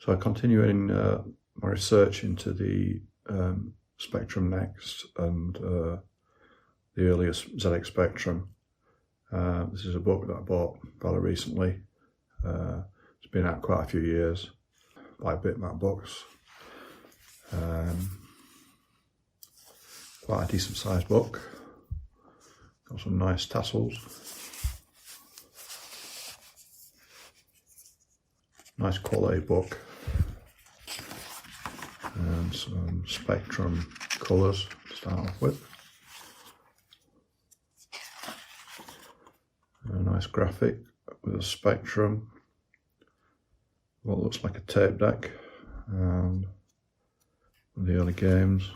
So I continue in my research into the Spectrum Next and the earlier ZX Spectrum. This is a book that I bought fairly recently. It's been out quite a few years by Bitmap Books. Quite a decent sized book. Got some nice tassels. Nice quality book. And some Spectrum colours to start off with. A nice graphic with a Spectrum. What looks like a tape deck. And the early games.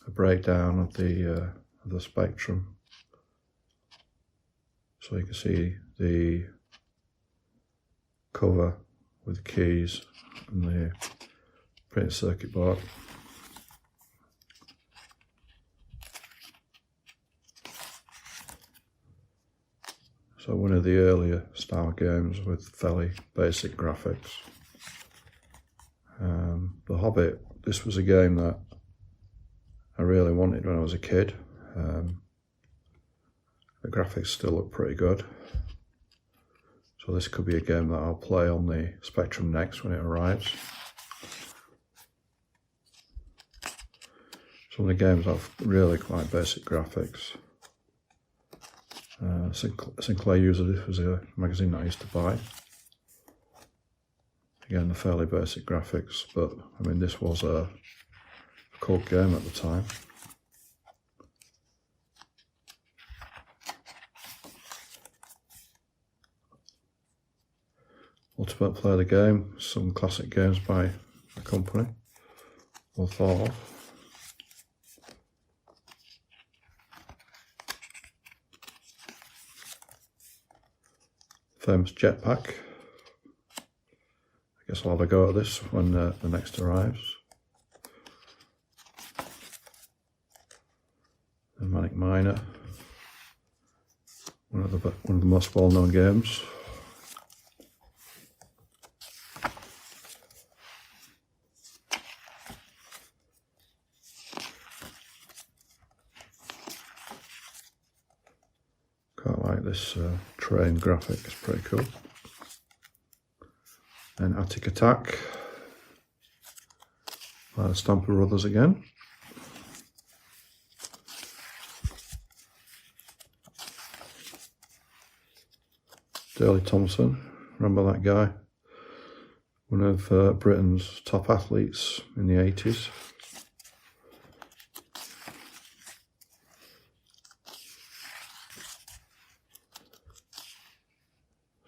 A breakdown of the Spectrum, so you can see the cover with the keys and the printed circuit board. So one of the earlier style games with fairly basic graphics. The Hobbit, this was a game that I really wanted when I was a kid. The graphics still look pretty good. So this could be a game that I'll play on the Spectrum Next when it arrives. Some of the games have really quite basic graphics. Sinclair User, this was a magazine that I used to buy. Again, the fairly basic graphics, but I mean this was a cult game at the time. Ultimate Player the Game, some classic games by the company, well thought of. Famous Jetpack. I guess I'll have a go at this when the next arrives. The Manic Miner, one of the most well-known games. Quite like this train graphic, it's pretty cool. And Attic Attack by the Stamper Brothers again. Daley Thompson, remember that guy? One of Britain's top athletes in the 80s.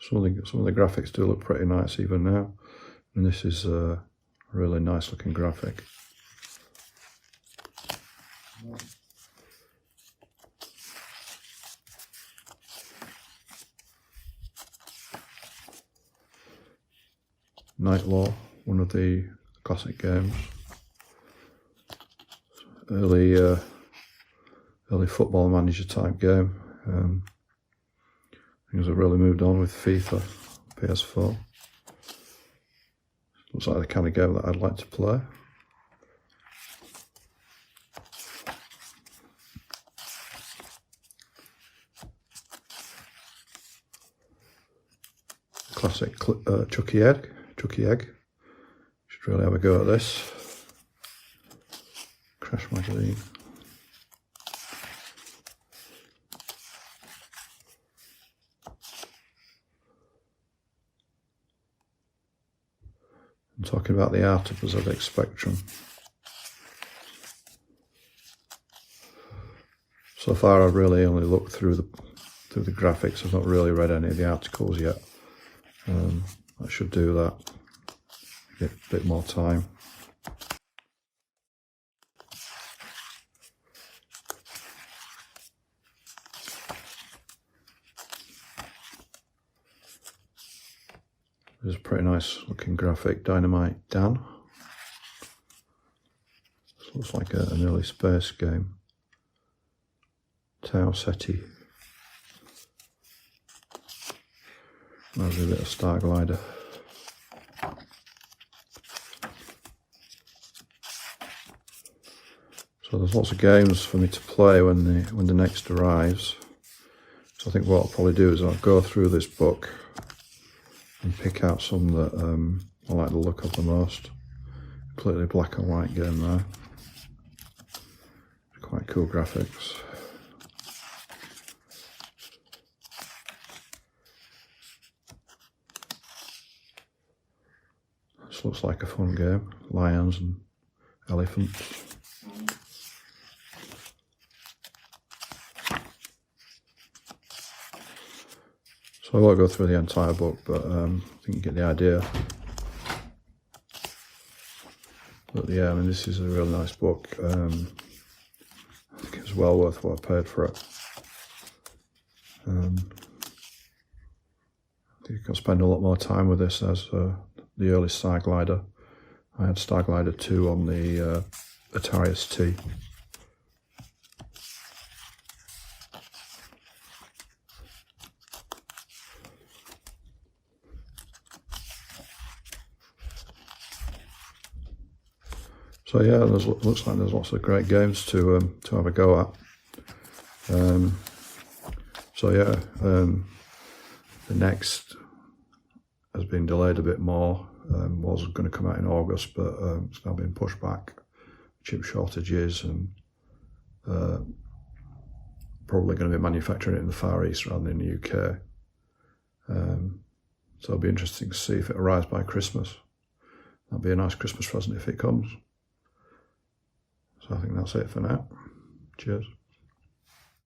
Some of the graphics do look pretty nice even now, and this is a really nice looking graphic. Night Law, one of the classic games. Early football manager type game. Things have really moved on with FIFA, PS4. Looks like the kind of game that I'd like to play. Classic Chucky Egg. Should really have a go at this. Crash Magazine. I'm talking about the art of the ZX Spectrum. So far I've really only looked through the graphics. I've not really read any of the articles yet. I should do that. Get a bit more time. There's a pretty nice looking graphic, Dynamite Dan. This looks like an early space game. Tau Ceti. There's a bit of Star Glider. So there's lots of games for me to play when the next arrives. So I think what I'll probably do is I'll go through this book and pick out some that I like the look of the most. Completely black and white game there. Quite cool graphics. This looks like a fun game. Lions and elephants. So I won't go through the entire book, but I think you get the idea. But yeah, I mean, this is a really nice book. I think it's well worth what I paid for it. I think you can spend a lot more time with this as the early Star Glider. I had Star Glider 2 on the Atari ST. So yeah, looks like there's lots of great games to have a go at. So yeah, the next has been delayed a bit more. Was going to come out in August, but it's now been pushed back. Chip shortages and probably going to be manufacturing it in the Far East rather than in the UK. So it'll be interesting to see if it arrives by Christmas. That'll be a nice Christmas present if it comes. So I think that's it for now. Cheers.